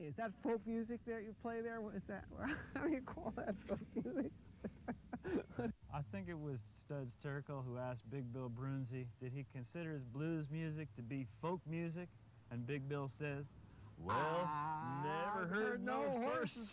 Hey, is that folk music that you play there? What is that? How do you call that folk music? I think it was Studs Terkel who asked Big Bill Brunzi, did he consider his blues music to be folk music? And Big Bill says, well, never heard no horses.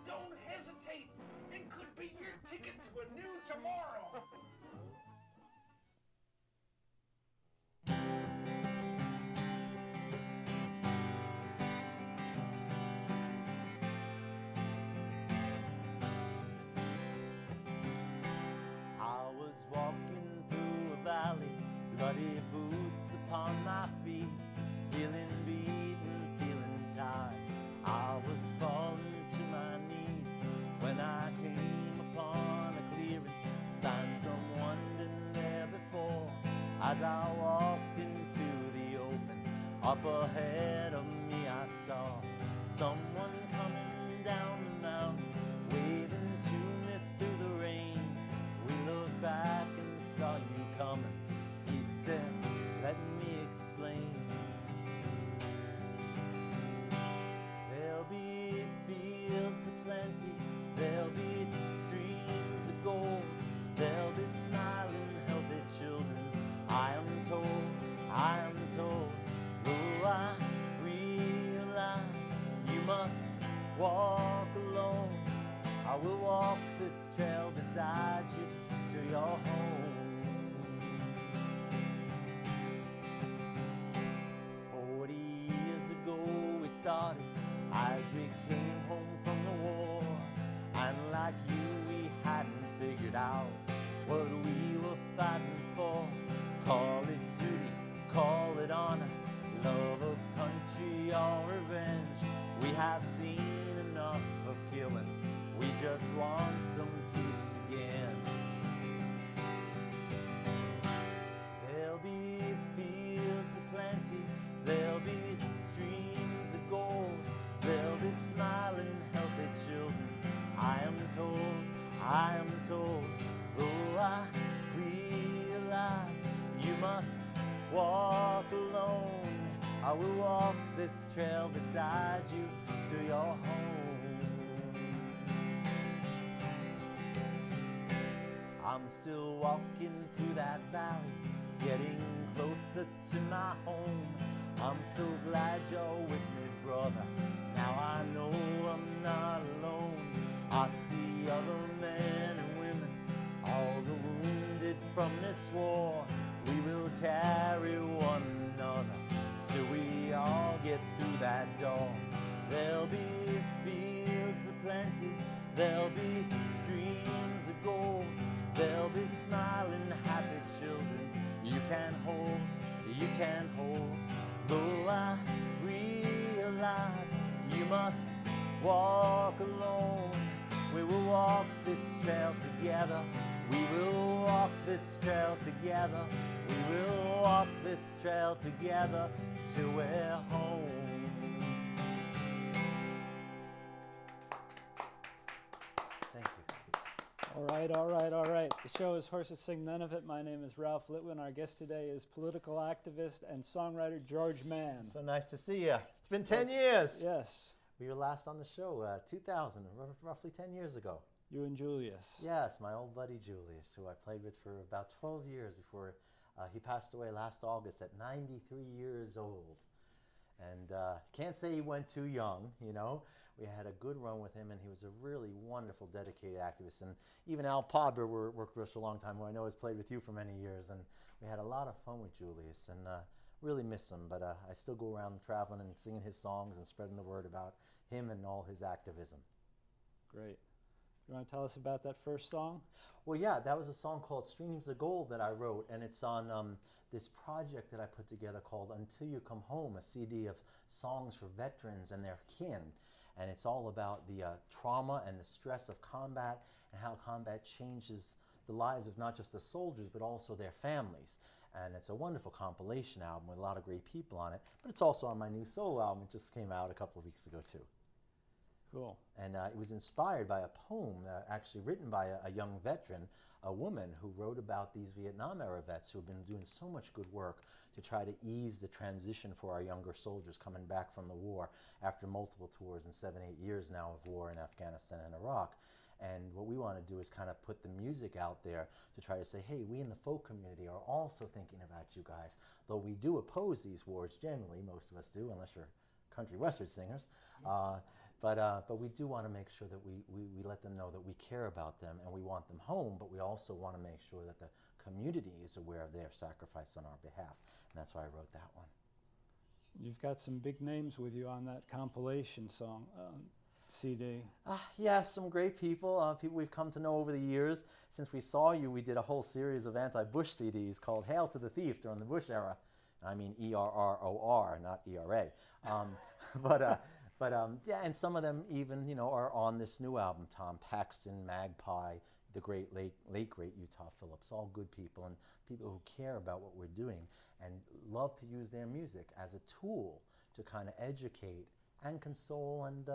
Don't hesitate. It could be your ticket to a new tomorrow. I was walking through a valley, bloody boots upon my feet, feeling beaten, feeling tired. I was falling to my knees when I came upon a clearing, signed someone been there before. As I walked into the open, up ahead of me I saw someone coming down the mountain, waving to me through the rain. We looked back and saw you coming. He said, let me explain. There'll be fields of plenty, there'll be streams of gold, there'll be smiling, healthy children. I am told, though I realize you must walk alone. I will walk this trail beside you to your home. 40 years ago we started as we came home from the war, and like you we hadn't figured out what we were fighting for. Call it duty, call it honor, love of country or revenge. We have seen enough of killing, we just want some peace again. There'll be fields of plenty, there'll be streams of gold, there'll be smiling, healthy children. I am told, though I realize you must walk alone. I will walk this trail beside you to your home. I'm still walking through that valley, getting closer to my home. I'm so glad you're with me, brother. Now I know I'm not alone. I see other men and women, all the wounded from this war. We will carry one another till we all get through that door. There'll be fields of plenty, there'll be streams of gold, there'll be smiling, happy children you can hold, though I realize you must walk alone. We will walk this trail together, we will walk this trail together, we will walk this trail together till we're home. Thank you. All right. The show is Horses Sing None of It. My name is Ralph Litwin. Our guest today is political activist and songwriter George Mann. So nice to see you. It's been 10 years. Yes. We were last on the show, 2000, roughly 10 years ago. You and Julius. Yes, my old buddy Julius, who I played with for about 12 years before he passed away last August at 93 years old. And can't say he went too young, you know. We had a good run with him, and he was a really wonderful, dedicated activist. And even Al Podber worked with us for a long time, who I know has played with you for many years. And we had a lot of fun with Julius, and really miss him. But I still go around traveling and singing his songs and spreading the word about him and all his activism. Great. You want to tell us about that first song? Well, yeah, that was a song called Streams of Gold that I wrote, and it's on this project that I put together called Until You Come Home, a CD of songs for veterans and their kin. And it's all about the trauma and the stress of combat and how combat changes the lives of not just the soldiers, but also their families. And it's a wonderful compilation album with a lot of great people on it, but it's also on my new solo album. It just came out a couple of weeks ago, too. Cool. And it was inspired by a poem actually written by a young veteran, a woman who wrote about these Vietnam-era vets who have been doing so much good work to try to ease the transition for our younger soldiers coming back from the war after multiple tours and 7, 8 years now of war in Afghanistan and Iraq. And what we want to do is kind of put the music out there to try to say, hey, we in the folk community are also thinking about you guys. Though we do oppose these wars generally, most of us do, unless you're country western singers. But we do want to make sure that we let them know that we care about them and we want them home, but we also want to make sure that the community is aware of their sacrifice on our behalf. And that's why I wrote that one. You've got some big names with you on that compilation song CD. Yes, some great people, people we've come to know over the years. Since we saw you, we did a whole series of anti-Bush CDs called Hail to the Thief during the Bush era. I mean ERROR, not ERA. Yeah, and some of them even, are on this new album. Tom Paxton, Magpie, the late great Utah Phillips, all good people and people who care about what we're doing and love to use their music as a tool to kind of educate and console and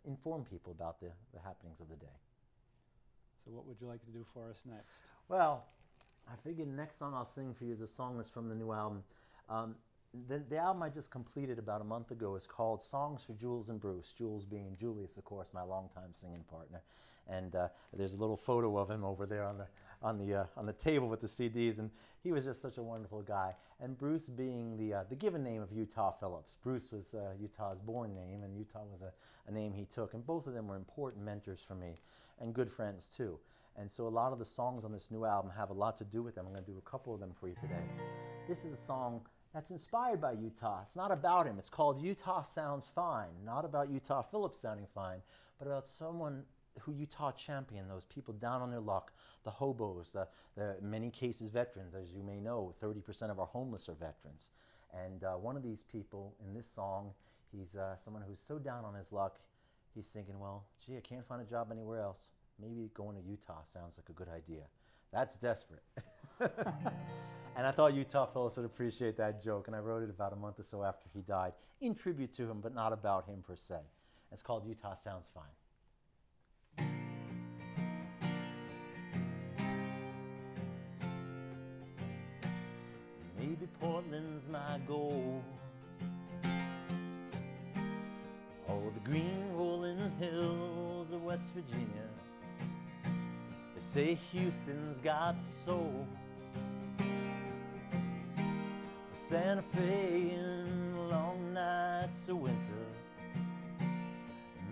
inform people about the happenings of the day. So what would you like to do for us next? Well, I figured the next song I'll sing for you is a song that's from the new album. The album I just completed about a month ago is called Songs for Jules and Bruce. Jules being Julius, of course, my longtime singing partner. And there's a little photo of him over there on the table with the CDs, and he was just such a wonderful guy. And Bruce being the given name of Utah Phillips. Bruce was Utah's born name, and Utah was a name he took. And both of them were important mentors for me, and good friends too. And so a lot of the songs on this new album have a lot to do with them. I'm going to do a couple of them for you today. This is a song that's inspired by Utah. It's not about him. It's called Utah Sounds Fine. Not about Utah Phillips sounding fine, but about someone who Utah championed, those people down on their luck, the hobos, the many cases veterans. As you may know, 30% of our homeless are veterans. And one of these people in this song, he's someone who's so down on his luck, he's thinking, well, gee, I can't find a job anywhere else. Maybe going to Utah sounds like a good idea. That's desperate. And I thought Utah Phillips would appreciate that joke, and I wrote it about a month or so after he died, in tribute to him, but not about him per se. It's called Utah Sounds Fine. Maybe Portland's my goal, or the green rolling hills of West Virginia. They say Houston's got soul, Santa Fe in long nights of winter.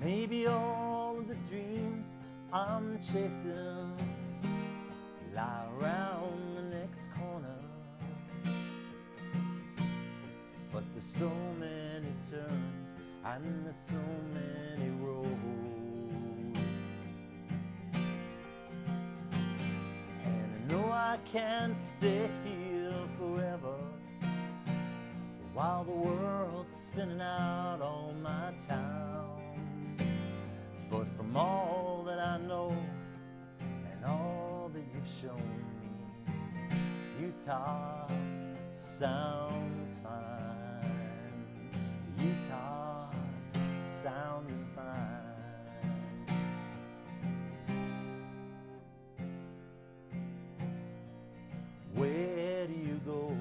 Maybe all of the dreams I'm chasing lie around the next corner. But there's so many turns and there's so many roads, and I know I can't stay here forever while the world's spinning out on my town. But from all that I know and all that you've shown me, Utah sounds fine. Utah's sounding fine. Where do you go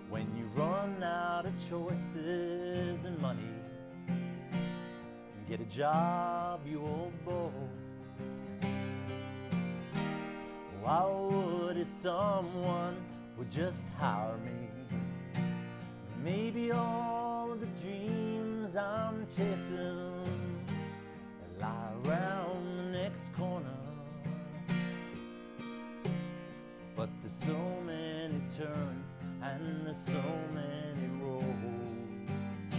when you run out of choices and money? Get a job, you old beau. I would if someone would just hire me. Maybe all of the dreams I'm chasing lie around the next corner. But there's so many turns and there's so many roads.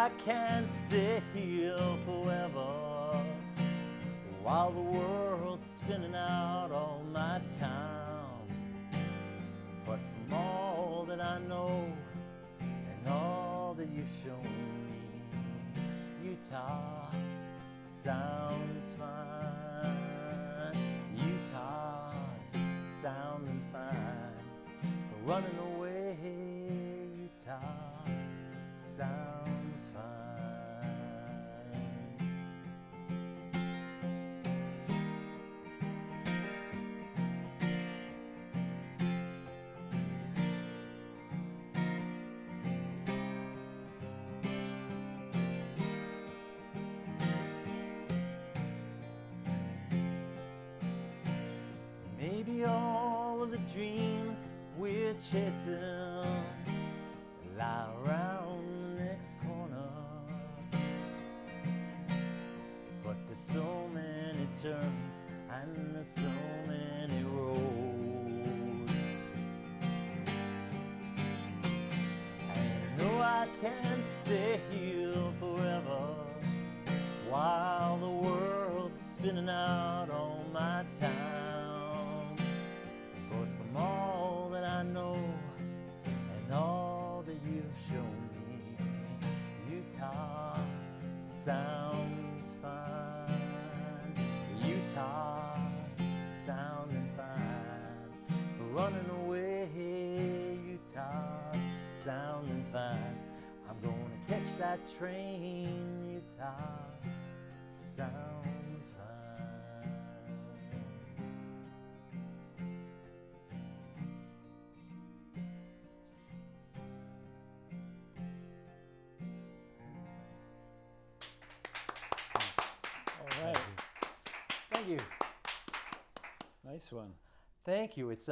I can't stay here forever while the world's spinning out on my town. But from all that I know and all that you've shown me, Utah sounds fine. Utah's sounding fine. For running away, Utah sounds fine. Maybe all of the dreams we're chasing lie around the next corner, but there's so many turns and there's so many roads. And no, I can't stay here forever while the world's spinning out on my town. But from all that I know and all that you've shown me, Utah sounds fine. Utah's sounding fine. For running away, Utah's sounding fine. I'm gonna catch that train, Utah sounds fine. All right. Thank you. Nice one. Thank you. It's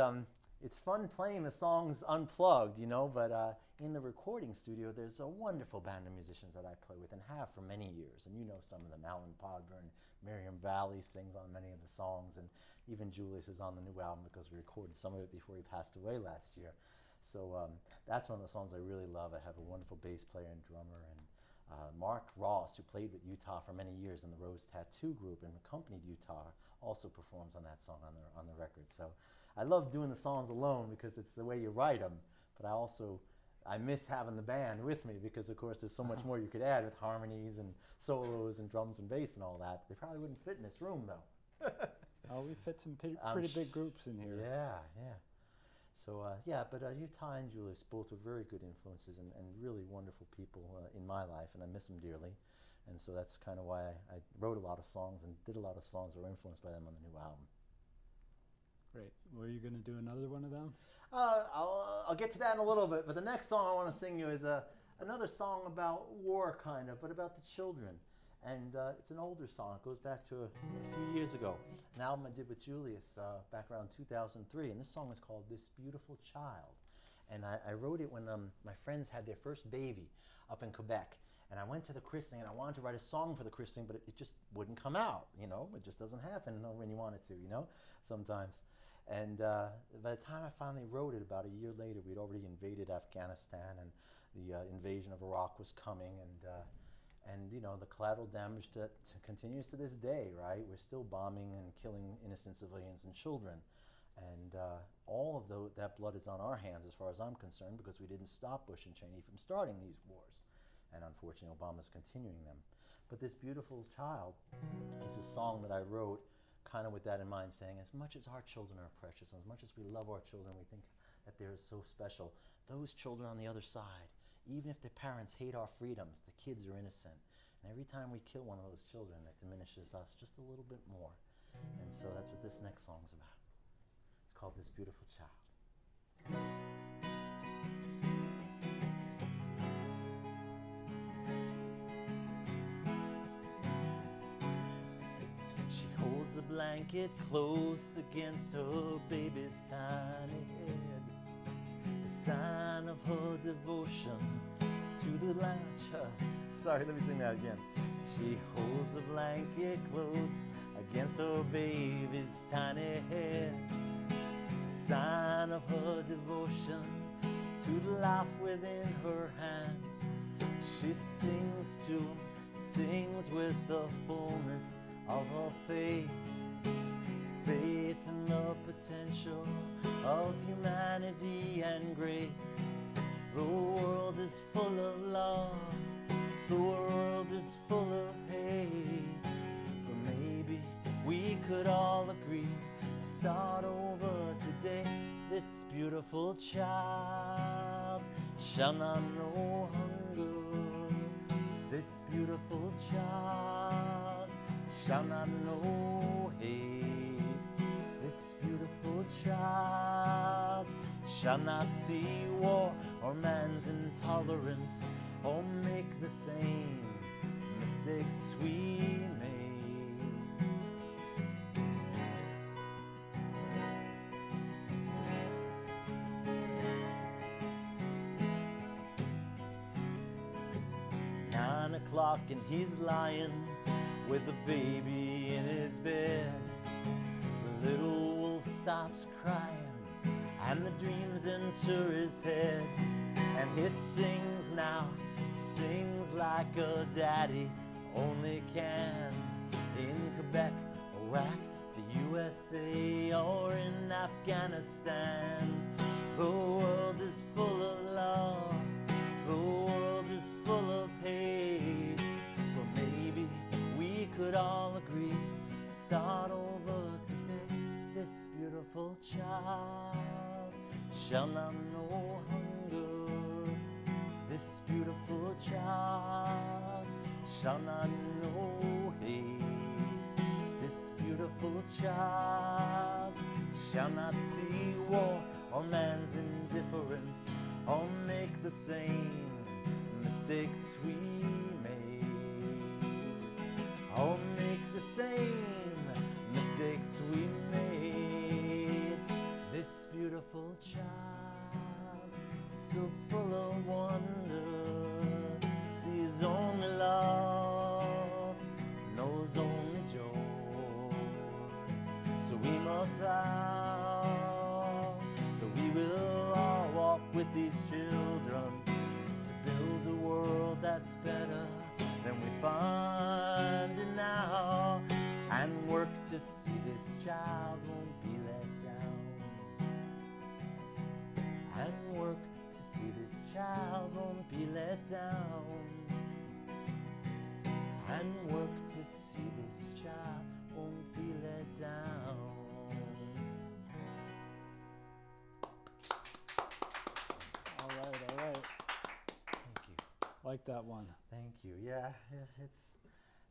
fun playing the songs unplugged, you know, but in the recording studio, there's a wonderful band of musicians that I play with and have for many years. And you know some of them. Alan Podburn, Miriam Valley sings on many of the songs, and even Julius is on the new album because we recorded some of it before he passed away last year. So that's one of the songs I really love. I have a wonderful bass player and drummer, and Mark Ross, who played with Utah for many years in the Rose Tattoo Group and accompanied Utah, also performs on that song on the record. So I love doing the songs alone because it's the way you write them, but I miss having the band with me because, of course, there's so much more you could add with harmonies and solos and drums and bass and all that. They probably wouldn't fit in this room, though. Oh, we fit some pretty big groups in here. Yeah. So, but Utah and Julius both were very good influences and really wonderful people in my life, and I miss them dearly. And so that's kind of why I wrote a lot of songs and did a lot of songs that were influenced by them on the new album. Great. Were you going to do another one of them? I'll get to that in a little bit, but the next song I want to sing you is another song about war, kind of, but about the children. And it's an older song. It goes back to a few years ago. An album I did with Julius back around 2003. And this song is called This Beautiful Child. And I wrote it when my friends had their first baby up in Quebec. And I went to the christening, and I wanted to write a song for the christening, but it just wouldn't come out, you know? It just doesn't happen when you want it to, you know, sometimes. And by the time I finally wrote it, about a year later, we'd already invaded Afghanistan, and the invasion of Iraq was coming, and you know, the collateral damage that continues to this day, right? We're still bombing and killing innocent civilians and children. And all of that blood is on our hands as far as I'm concerned, because we didn't stop Bush and Cheney from starting these wars. And unfortunately, Obama's continuing them. But This Beautiful Child is a song that I wrote kind of with that in mind, saying as much as our children are precious, as much as we love our children, we think that they're so special, those children on the other side, even if their parents hate our freedoms, the kids are innocent. And every time we kill one of those children, it diminishes us just a little bit more. And so that's what this next song's about. It's called This Beautiful Child. She holds the blanket close against her baby's tiny head, a sign of her devotion to the latch. Sorry, let me sing that again. She holds the blanket close against her baby's tiny head, a sign of her devotion to the life within her hands. She sings to him, sings with the fullness of her faith. Faith in the potential of humanity and grace. The world is full of love, the world is full of hate. But maybe we could all agree, start over today. This beautiful child shall not know hunger. This beautiful child shall not know hate. This beautiful child shall not see war or man's intolerance, or make the same mistakes we made. Nine o'clock and he's lying with a baby in his bed. The little wolf stops crying and the dreams enter his head. And he sings now, sings like a daddy only can. In Quebec, Iraq, the USA, or in Afghanistan. The world is full of love, the world is full of hate. But maybe we could all agree, start over today. This beautiful child shall not know hunger. This beautiful child shall not know hate. This beautiful child shall not see war or man's indifference, or make the same mistakes we made. Or make the same mistakes we made. This beautiful child, so full of wonder, sees only love, knows only joy. So we must vow that we will all walk with these children to build a world that's better than we find it now, and work to see this child won't be let down. And work to see this child won't be let down. And work to see this child won't be let down. All right. Thank you. Like that one. Thank you. Yeah, it's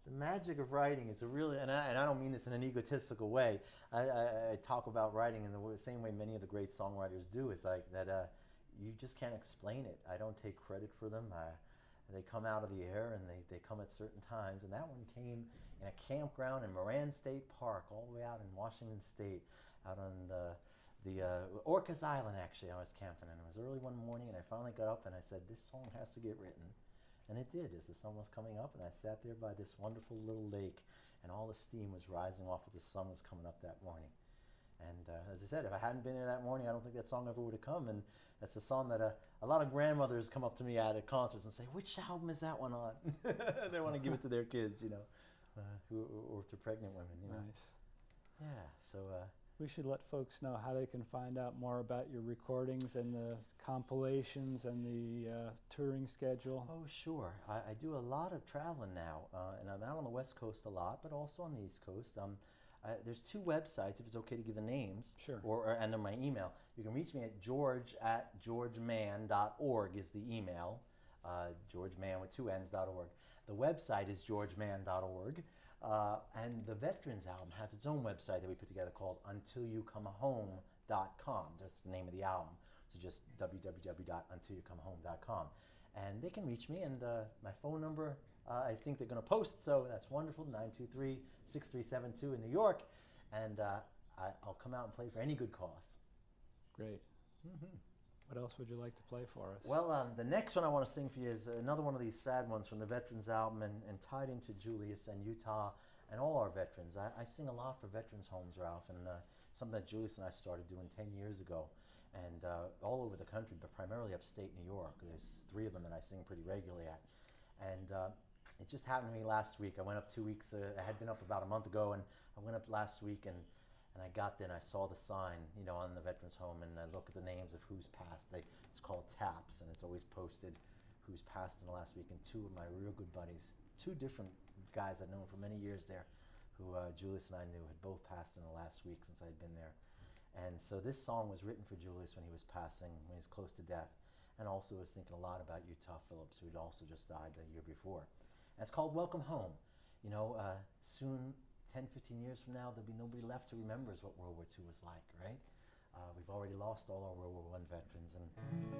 the magic of writing is a really, and I don't mean this in an egotistical way. I talk about writing in the same way many of the great songwriters do. It's like that you just can't explain it. I don't take credit for them. They come out of the air and they come at certain times. And that one came in a campground in Moran State Park, all the way out in Washington State, out on the Orcas Island. Actually, I was camping, and it was early one morning, and I finally got up and I said, this song has to get written. And it did, as the sun was coming up, and I sat there by this wonderful little lake, and all the steam was rising off as the sun was coming up that morning. And as I said, if I hadn't been there that morning, I don't think that song ever would have come. And that's a song that a lot of grandmothers come up to me at concerts and say, which album is that one on? They want to give it to their kids, you know, or to pregnant women, you know. Nice. Yeah, so... We should let folks know how they can find out more about your recordings and the compilations and the touring schedule. Oh, sure. I do a lot of traveling now, and I'm out on the West Coast a lot, but also on the East Coast. There's two websites, if it's okay to give the names, Sure. And then my email. You can reach me at george@georgemann.org is the email, georgemann with two N's.org. The website is georgemann.org. And the Veterans album has its own website that we put together called untilyoucomehome.com. That's the name of the album. So just www.untilyoucomehome.com. And they can reach me, and my phone number, I think they're going to post, so that's wonderful, 923-6372 in New York. And I'll come out and play for any good cause. Great. Mm-hmm. What else would you like to play for us? Well, the next one I want to sing for you is another one of these sad ones from the Veterans album, and tied into Julius and Utah and all our veterans. I sing a lot for veterans homes, Ralph, and something that Julius and I started doing 10 years ago, and all over the country, but primarily upstate New York. There's 3 of them that I sing pretty regularly at. And it just happened to me last week. I went up 2 weeks, I had been up about a month ago, and I went up last week, and I got there and I saw the sign, on the Veterans Home, and I look at the names of who's passed. It's called TAPS, and it's always posted who's passed in the last week. And two of my real good buddies, two different guys I'd known for many years there, who Julius and I knew, had both passed in the last week since I'd been there. And so this song was written for Julius when he was passing, when he was close to death, and also was thinking a lot about Utah Phillips, who'd also just died the year before. And it's called Welcome Home. Soon, 10, 15 years from now, there'll be nobody left who remembers what World War II was like, right? We've already lost all our World War I veterans, and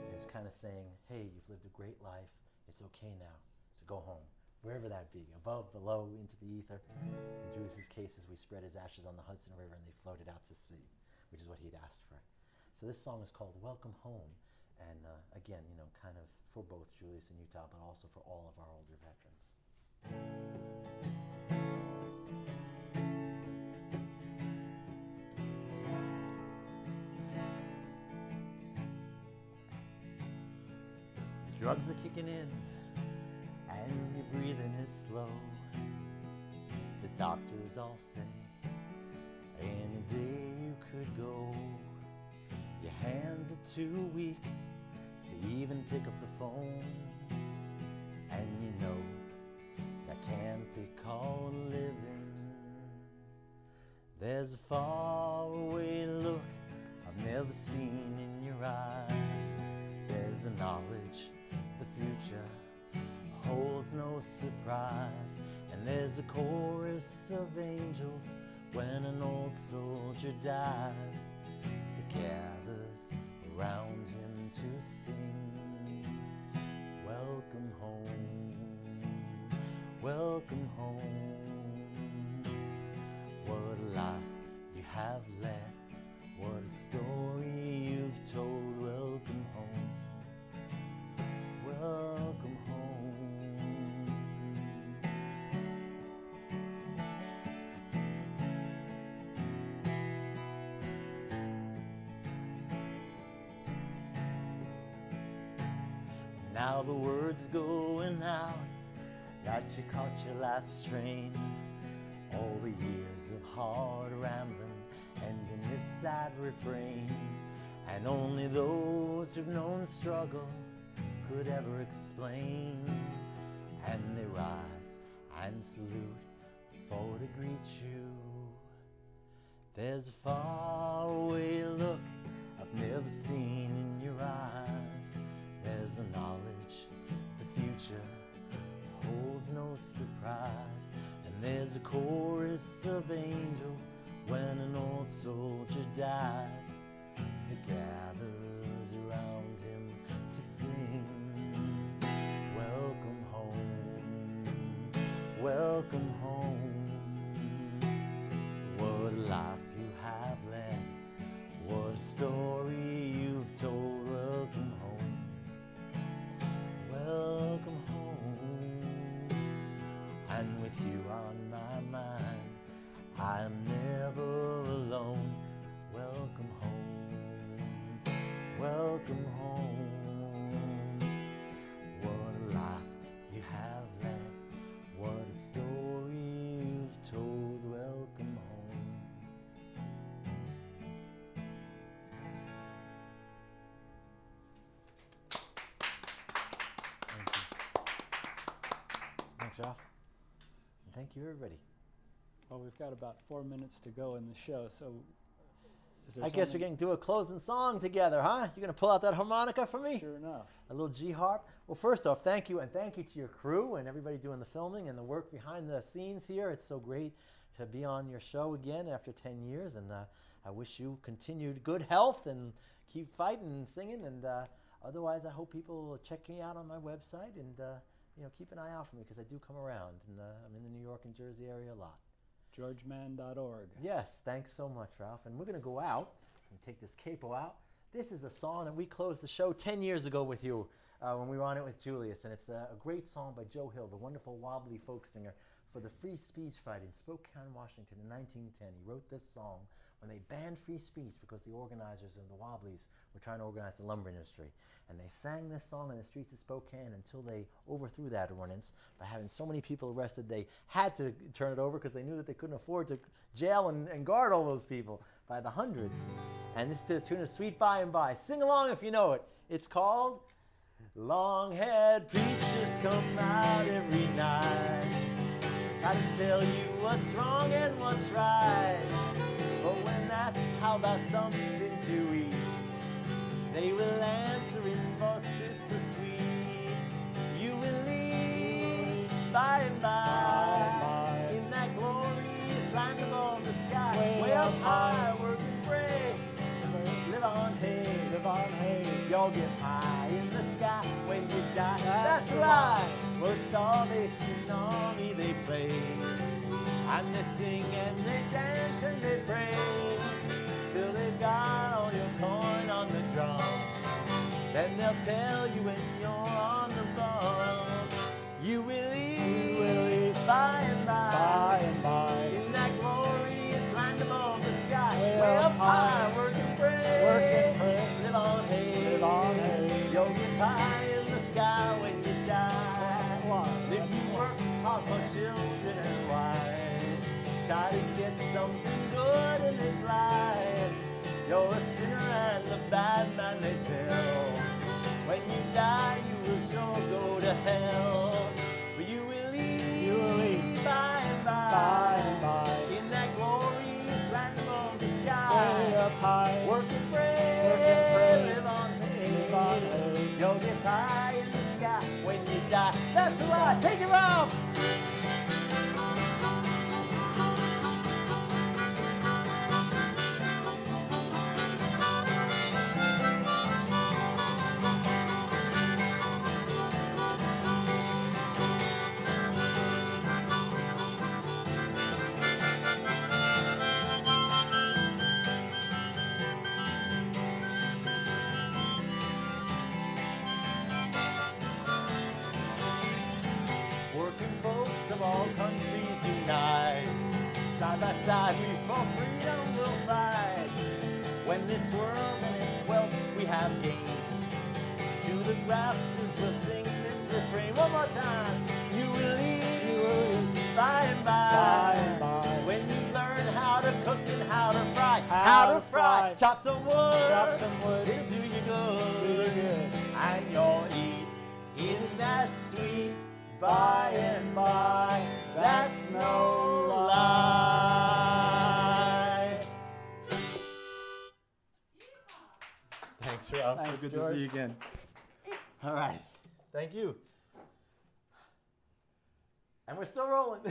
he was kind of saying, hey, you've lived a great life. It's okay now to go home, wherever that be, above, below, into the ether. In Julius's case, we spread his ashes on the Hudson River and they floated out to sea, which is what he'd asked for. So this song is called Welcome Home, and again, kind of for both Julius and Utah, but also for all of our older veterans. Drugs are kicking in and your breathing is slow. The doctors all say any day you could go. Your hands are too weak to even pick up the phone, and you know that can't be called living. There's a faraway look I've never seen in your eyes. There's a knowledge the future holds no surprise, and there's a chorus of angels when an old soldier dies that gathers around him to sing. Welcome home, welcome home. What a life you have led, what a story you've told. Welcome home, welcome home. Now the word's going out that you caught your last train. All the years of hard rambling end in this sad refrain, and only those who've known struggle could ever explain. And they rise and salute, for to greet you. There's a faraway look I've never seen in your eyes. There's a knowledge the future holds no surprise, and there's a chorus of angels when an old soldier dies that gathers around him to sing. Welcome home, welcome home. What a life you have led, what a story you've told. Welcome home, welcome home. And with you on my mind, I'm never alone. Welcome home, welcome home. What a life you have led, what a story you've told. Welcome home. Thank you. Thanks, Ralph. And thank you, everybody. Well, we've got about 4 minutes to go in the show, so is there I guess we're going to do a closing song together, huh? You're going to pull out that harmonica for me? Sure enough. A little G harp. Well, first off, thank you, and thank you to your crew and everybody doing the filming and the work behind the scenes here. It's so great to be on your show again after 10 years, and I wish you continued good health and keep fighting and singing. And otherwise, I hope people will check me out on my website and keep an eye out for me, because I do come around, and I'm in the New York and Jersey area a lot. GeorgeMann.org. Yes, thanks so much, Ralph. And we're going to go out and take this capo out. This is a song that we closed the show 10 years ago with you. when we were on it with Julius, and it's a great song by Joe Hill, the wonderful wobbly folk singer, for the free speech fight in Spokane, Washington in 1910. He wrote this song when they banned free speech because the organizers of the Wobblies were trying to organize the lumber industry. And they sang this song in the streets of Spokane until they overthrew that ordinance by having so many people arrested they had to turn it over because they knew that they couldn't afford to jail and guard all those people by the hundreds. And this is to the tune of Sweet By and By. Sing along if you know it. It's called Long-Haired Preachers Come Out Every Night, try to tell you what's wrong and what's right. But when asked how about something to eat, they will answer in voices so sweet. You will leave by and by in that glorious land above the sky, way up high, work and pray, live on hay, live on hay. You'll get high in the sky when you die. That's a lie. For Starvation Army they play, and they sing and they dance and they pray till they've got all your coin on the drum. Then they'll tell you when you're on the bum, you will eat by and by in that glorious land above the sky, way up high, work and pray, live on hay, live on hay. You'll get high in the sky when you die. If you work hard for children and wives, try to get something good in this life, you're a sinner and the bad man they tell. When you die, you will sure go to hell. But you will leave by and by in that glorious land of the sky, way up high, work and pray, live on hay. You'll get high in the sky when you die. That's a lie. Take it off. Working folks of all countries unite, side by side we for freedom will fight. When this world and its wealth we have gained, to the grafters we'll sing this refrain one more time. You will eat by and by when you learn how to cook and how to fry, chop some wood, it'll do you good, and you'll eat in that sweet by and by, that's no lie. Thanks, Ralph. Thanks, So good George. to see you again. All right. Thank you. And we're still rolling.